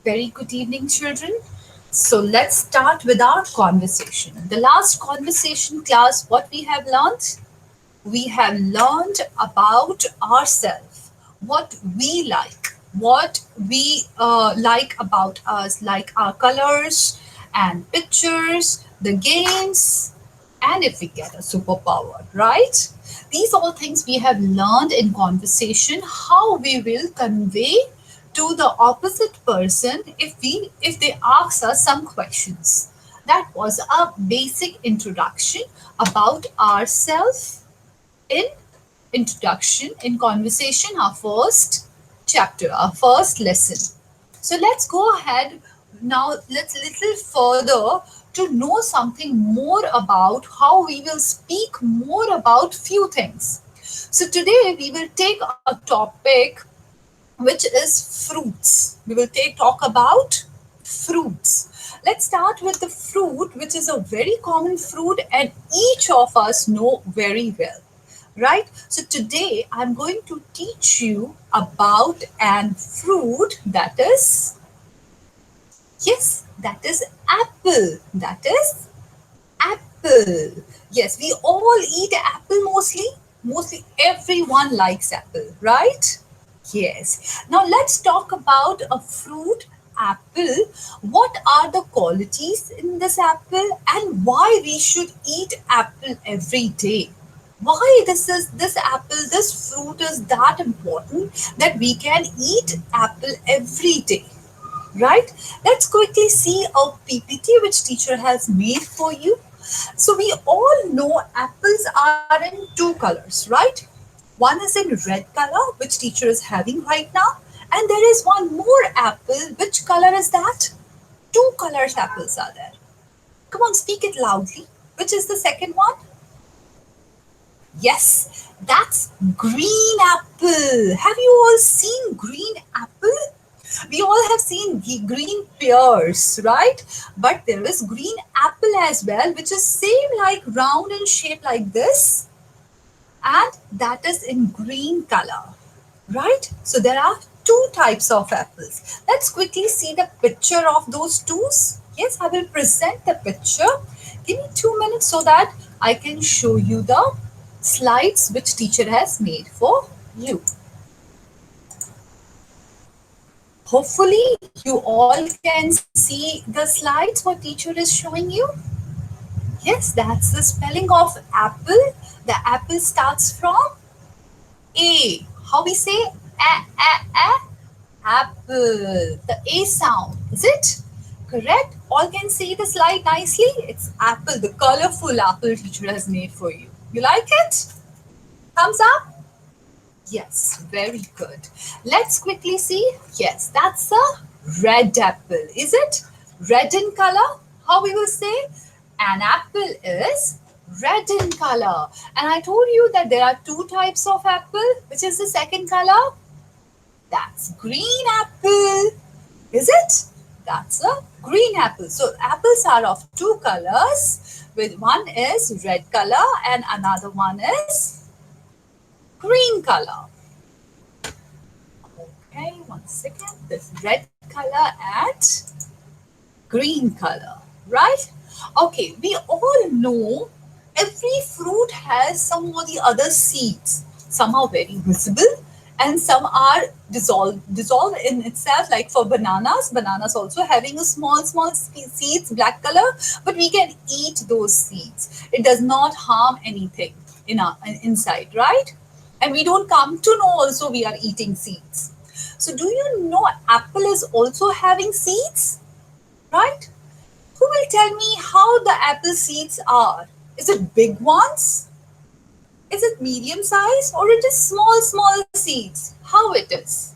Very good evening, children. So let's start with our conversation. In the last conversation class, what we have learned? We have learned about ourselves, what we like, what we like about us, like our colors and pictures, the games, and if we get a superpower, right? These all things we have learned in conversation how we will convey to the opposite person if they ask us some questions. That was a basic introduction about ourselves in introduction in conversation, our first chapter, our first lesson. So let's go ahead now, let's little further to know something more about how we will speak more about few things. So today we will take a topic which is fruits. We will talk about fruits. Let's start with the fruit, which is a very common fruit and each of us know very well, right? So today I'm going to teach you about an fruit that is, yes, that is apple. That is apple. Yes, we all eat apple mostly. Mostly everyone likes apple, right? Yes. Now let's talk about a fruit, apple. What are the qualities in this apple and why we should eat apple every day? Why this apple, this fruit is that important that we can eat apple every day? Right? Let's quickly see a PPT which teacher has made for you. So we all know apples are in two colors, right? One is in red color, which teacher is having right now, and there is one more apple. Which color is that? Two colors apples are there. Come on, speak it loudly. Which is the second one? Yes, that's green apple. Have you all seen green apple? We all have seen green pears, right? But there is green apple as well, which is same like round in shape like this, and that is in green color, right? So there are two types of apples. Let's quickly see the picture of those two. Yes, I will present the picture. Give me 2 minutes so that I can show you the slides which teacher has made for you. Hopefully you all can see the slides what teacher is showing you. Yes, that's the spelling of apple. The apple starts from A. How we say a apple. The A sound. Is it correct? All can see the slide nicely. It's apple, the colorful apple teacher has made for you. You like it? Thumbs up? Yes, very good. Let's quickly see. Yes, that's a red apple. Is it red in color? How we will say? An apple is red in color. And I told you that there are two types of apple. Which is the second color? That's green apple. Is it? That's a green apple. So apples are of two colors. With one is red color and another one is green color. Okay, 1 second. This red color and green color, right? Okay, we all know every fruit has some or the other seeds. Some are very visible and some are dissolved in itself, like for bananas also having a small seeds, black color, but we can eat those seeds. It does not harm anything in our inside, right? And we don't come to know also we are eating seeds. So do you know apple is also having seeds? Right? Who will tell me how the apple seeds are? Is it big ones? Is it medium size or it is small seeds? How it is?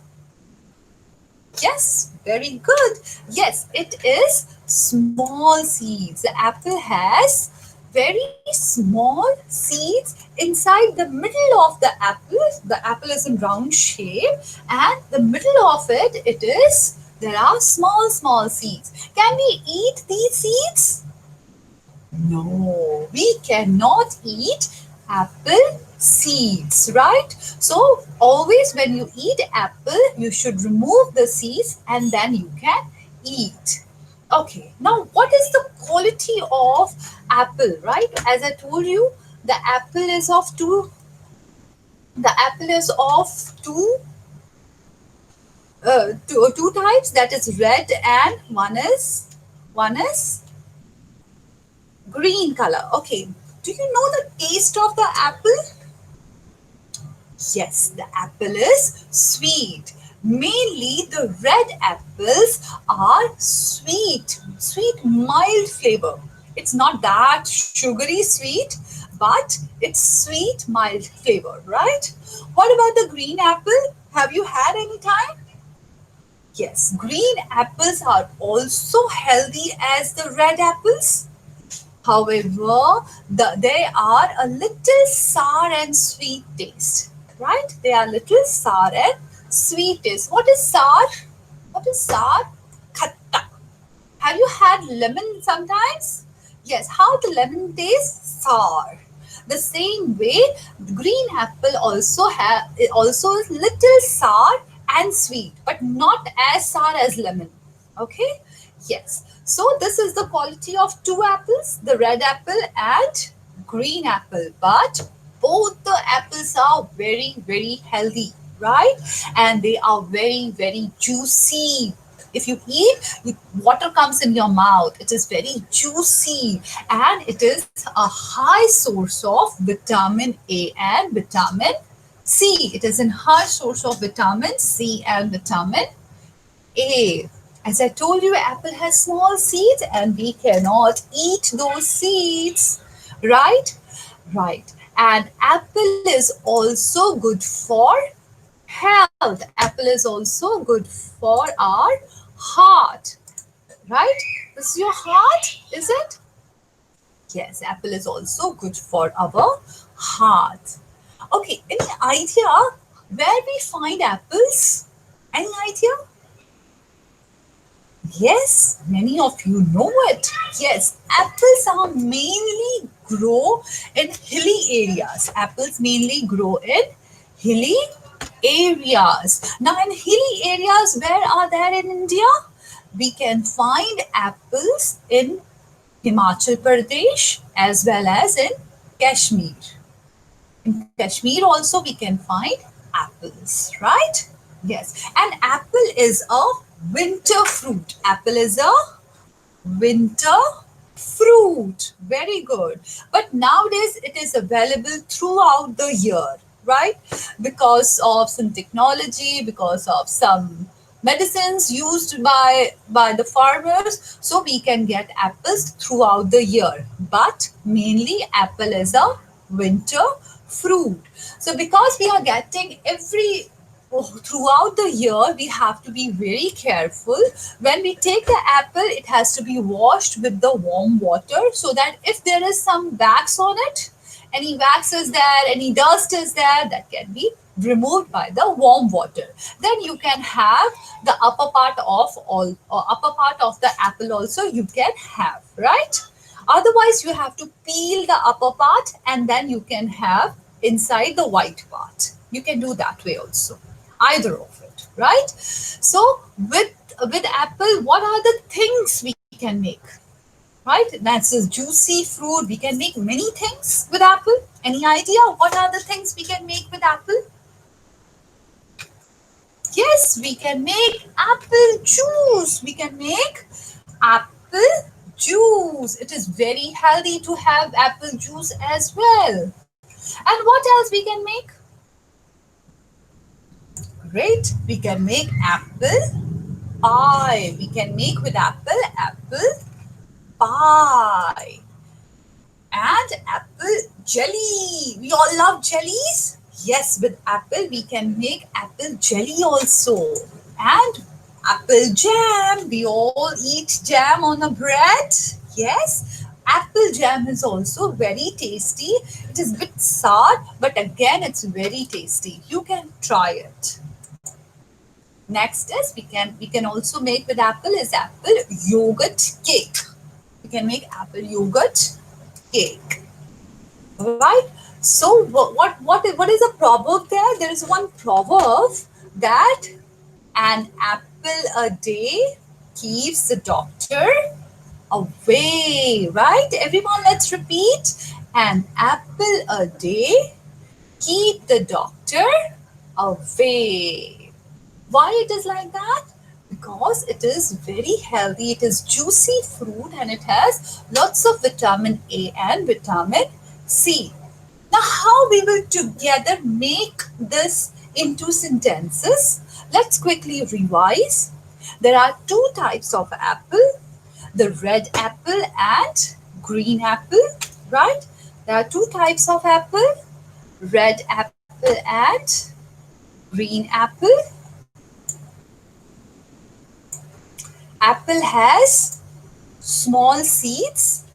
Yes, very good. Yes, it is small seeds. The apple has very small seeds inside the middle of the apple. The apple is in round shape and the middle of it is, there are small seeds. Can we eat these seeds? No, we cannot eat apple seeds, right? So always when you eat apple, you should remove the seeds and then you can eat. Okay, now what is the quality of apple, right? As I told you, the apple is of two, the apple is of two types, that is red and one is green color. Okay, do you know the taste of the apple? Yes, the apple is sweet. Mainly the red apples are sweet, sweet, mild flavor. It's not that sugary sweet, but it's sweet, mild flavor, right? What about the green apple? Have you had any time? Yes, green apples are also healthy as the red apples. However, they are a little sour and sweet taste, right? They are little sour and sweet taste. What is sour? What is sour? Khatta. Have you had lemon sometimes? Yes. How the lemon tastes? Sour. The same way, green apple also is little sour and sweet, but not as sour as lemon. Okay. Yes. So this is the quality of two apples, the red apple and green apple. But both the apples are very, very healthy, right? And they are very, very juicy. If you eat, water comes in your mouth. It is very juicy and it is a high source of vitamin A and vitamin C. It is a high source of vitamin C and vitamin A. As I told you, apple has small seeds and we cannot eat those seeds. Right? Right. And apple is also good for health. Apple is also good for our heart. Right? This is your heart, is it? Yes, apple is also good for our heart. Okay, any idea where we find apples? Any idea? Yes, many of you know it. Yes, apples are mainly grow in hilly areas. Apples mainly grow in hilly areas. Now, in hilly areas, where are there in India? We can find apples in Himachal Pradesh as well as in Kashmir. In Kashmir also we can find apples, right? Yes. And apple is a winter fruit. Apple is a winter fruit. Very good. But nowadays it is available throughout the year, right? Because of some technology, because of some medicines used by the farmers, so we can get apples throughout the year. But mainly apple is a winter fruit. So because we are getting every throughout the year, we have to be very careful. When we take the apple, it has to be washed with the warm water so that if there is some wax on it, any wax is there, any dust is there, that can be removed by the warm water. Then you can have the upper part of upper part of the apple also you can have, right? Otherwise, you have to peel the upper part and then you can have inside the white part. You can do that way also, either of it, right? So with apple, what are the things we can make? Right? That's a juicy fruit. We can make many things with apple. Any idea what are the things we can make with apple? Yes, we can make apple juice. We can make apple juice. It is very healthy to have apple juice as well. And what else we can make? Great. We can make apple pie. We can make with apple pie. And apple jelly. We all love jellies. Yes, with apple we can make apple jelly also. And apple jam. We all eat jam on a bread. Yes. Apple jam is also very tasty. It is a bit sour, but again it's very tasty. You can try it. Next is we can also make with apple is apple yogurt cake. We can make apple yogurt cake, right? So what is a proverb there? There is one proverb that an apple a day keeps the doctor away, right? Everyone, let's repeat. An apple a day keep the doctor away. Why it is like that? Because it is very healthy. It is juicy fruit and it has lots of vitamin A and vitamin C. Now, how we will together make this into sentences? Let's quickly revise. There are two types of apple, the red apple and green apple, right? There are two types of apple, red apple and green apple. Apple has small seeds,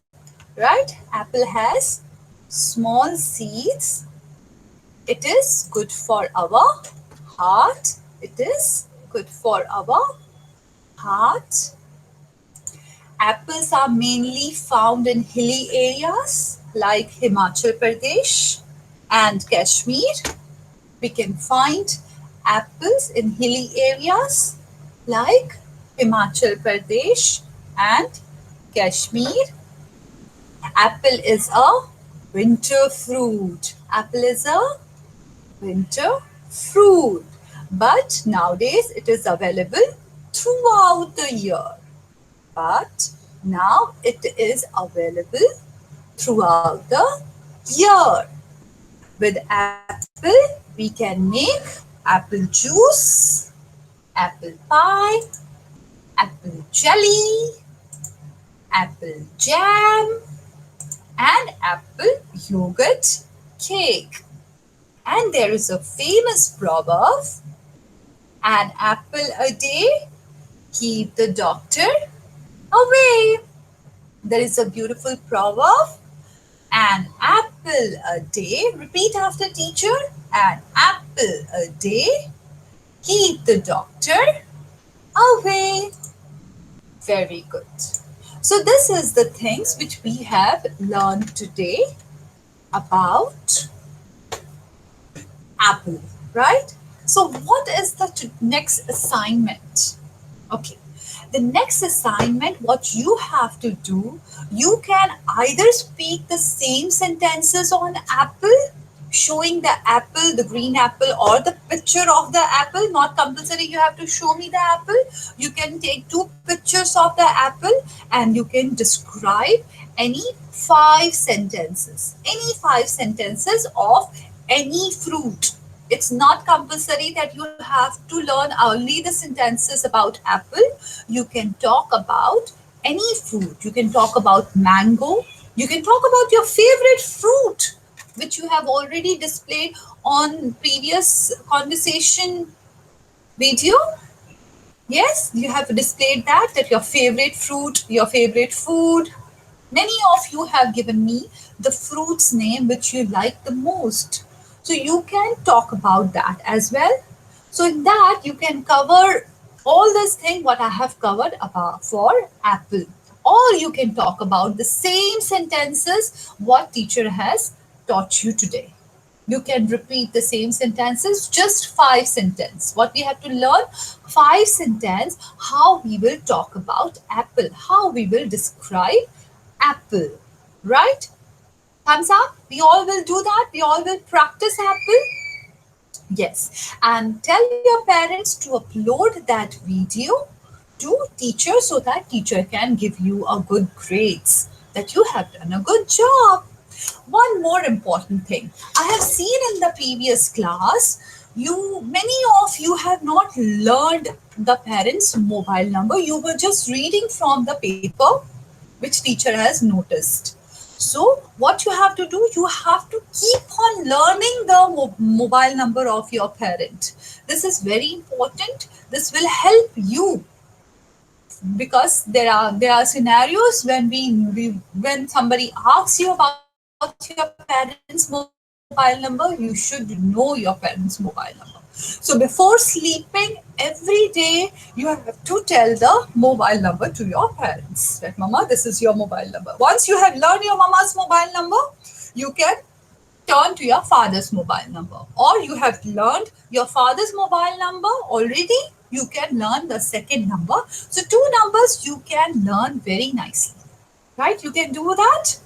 right? Apple has small seeds. It is good for our heart. It is good for our heart. Apples are mainly found in hilly areas like Himachal Pradesh and Kashmir. We can find apples in hilly areas like Himachal Pradesh and Kashmir. Apple is a winter fruit. Apple is a winter fruit. But nowadays it is available throughout the year. But now it is available throughout the year. With apple, we can make apple juice, apple pie, apple jelly, apple jam, and apple yogurt cake. And there is a famous proverb, an apple a day keep the doctor away. There is a beautiful proverb, an apple a day, repeat after teacher, an apple a day keep the doctor away. Very good. So this is the things which we have learned today about apple, right? So what is the next assignment? Okay. The next assignment, what you have to do, you can either speak the same sentences on apple, showing the apple, the green apple, or the picture of the apple. Not compulsory you have to show me the apple. You can take two pictures of the apple and you can describe any five sentences. Any five sentences of any fruit. It's not compulsory that you have to learn only the sentences about apple. You can talk about any fruit. You can talk about mango. You can talk about your favorite fruit, which you have already displayed on previous conversation video. Yes, you have displayed that your favorite fruit, your favorite food. Many of you have given me the fruit's name which you like the most. So you can talk about that as well. So in that you can cover all this thing what I have covered about for apple. Or you can talk about the same sentences what teacher has taught you today. You can repeat the same sentences, just five sentences. What we have to learn, five sentences, how we will talk about apple, how we will describe apple, right? Thumbs up. We all will do that. We all will practice apple. Yes. And tell your parents to upload that video to teacher so that teacher can give you a good grades, that you have done a good job. One more important thing. I have seen in the previous class, many of you have not learned the parents' mobile number. You were just reading from the paper which teacher has noticed. So what you have to do, you have to keep on learning the mobile number of your parent. This is very important. This will help you because there are scenarios when somebody asks you about your parents' mobile number, you should know your parents' mobile number. So before sleeping every day, you have to tell the mobile number to your parents. That mama, this is your mobile number. Once you have learned your mama's mobile number, you can turn to your father's mobile number, or you have learned your father's mobile number already, you can learn the second number. So two numbers you can learn very nicely, right? You can do that.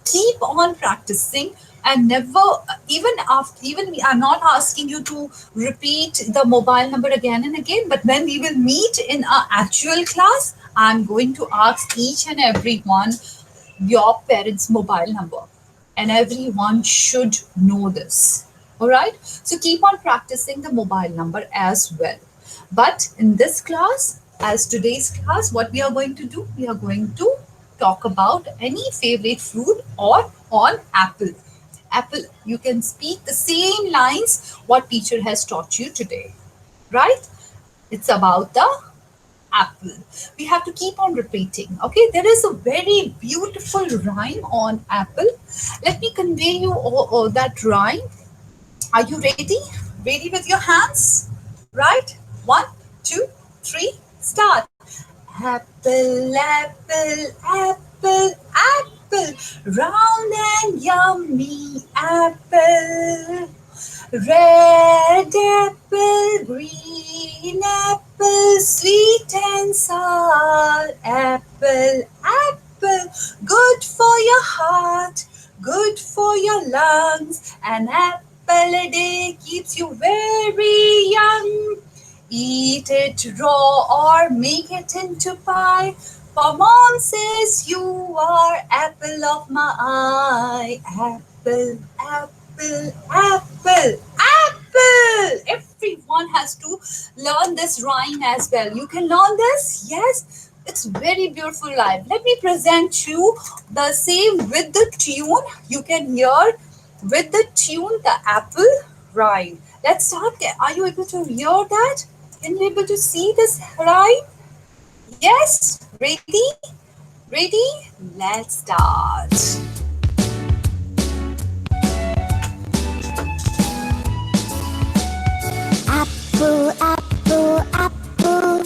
Keep on practicing and never, even I'm not asking you to repeat the mobile number again and again, but when we will meet in our actual class, I'm going to ask each and every one your parents' mobile number, and everyone should know this. All right, so keep on practicing the mobile number as well. But in this class, as today's class, what we are going to do, we are going to talk about any favorite fruit or on apple. Apple, you can speak the same lines what teacher has taught you today, right? It's about the apple. We have to keep on repeating. Okay, there is a very beautiful rhyme on apple. Let me convey you all that rhyme. Are you ready? Ready with your hands? Right? One, two, three, start. Apple, apple, apple, apple, round and yummy apple. Red apple, green apple, sweet and sour apple, apple, good for your heart, good for your lungs. An apple a day keeps you very young. Eat it raw or make it into pie. For mom says you are apple of my eye. Apple, apple, apple, apple. Everyone has to learn this rhyme as well. You can learn this? Yes. It's very beautiful rhyme. Let me present you the same with the tune. You can hear with the tune the apple rhyme. Let's start. Are you able to hear that? Can you able to see this rhyme? Yes? Ready? Ready? Let's start. Apple, apple, apple,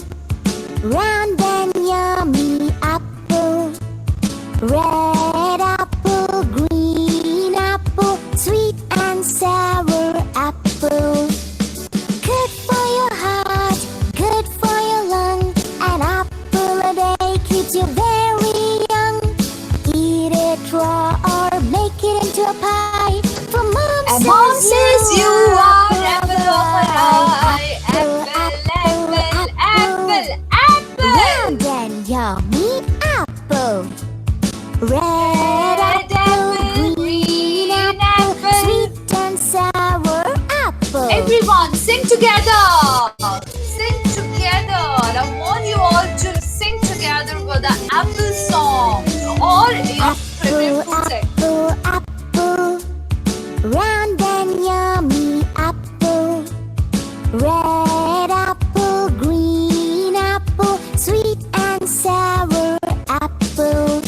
round and yummy apple. Red apple, green apple, sweet and sour apple. Good for your heart, good for your lung. An apple a day keeps you very young. Eat it raw or make it into a pie. For And mom says you are apple of my eye. Apple, apple, apple, apple. Round and yummy apple. Red apple, green apple, sweet and sour apple. Everyone, sing together. Sing together. I want you all to sing together for the apple song or your favorite food song. Apple, apple, round and yummy apple. Red apple, green apple, sweet and sour apple.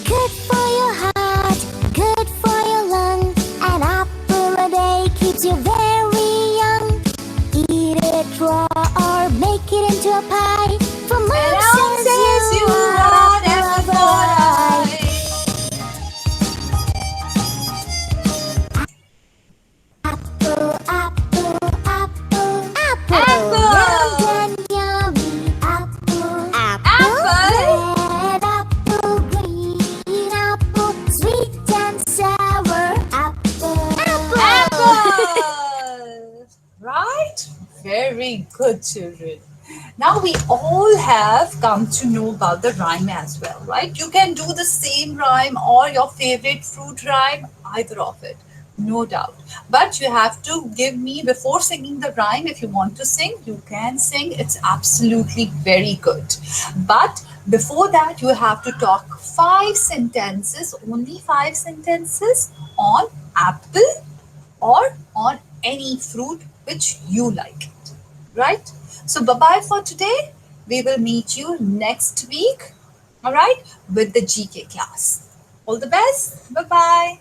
Good for your heart, good for your lung. An apple a day keeps you very young. Eat it raw or make it into a pie. For mom says you are apple of my eye. Apple, apple, apple, apple. Round and yummy apple. Apple. Red apple, green apple, sweet and sour apple. Apple. Right? Very good, children. Now we all have come to know about the rhyme as well, right? You can do the same rhyme or your favorite fruit rhyme, either of it, no doubt. But you have to give me before singing the rhyme. If you want to sing, you can sing. It's absolutely very good. But before that, you have to talk 5 sentences, only 5 sentences on apple or on any fruit which you like it, right? So bye bye for today. We will meet you next week, all right, with the GK class. All the best. Bye bye.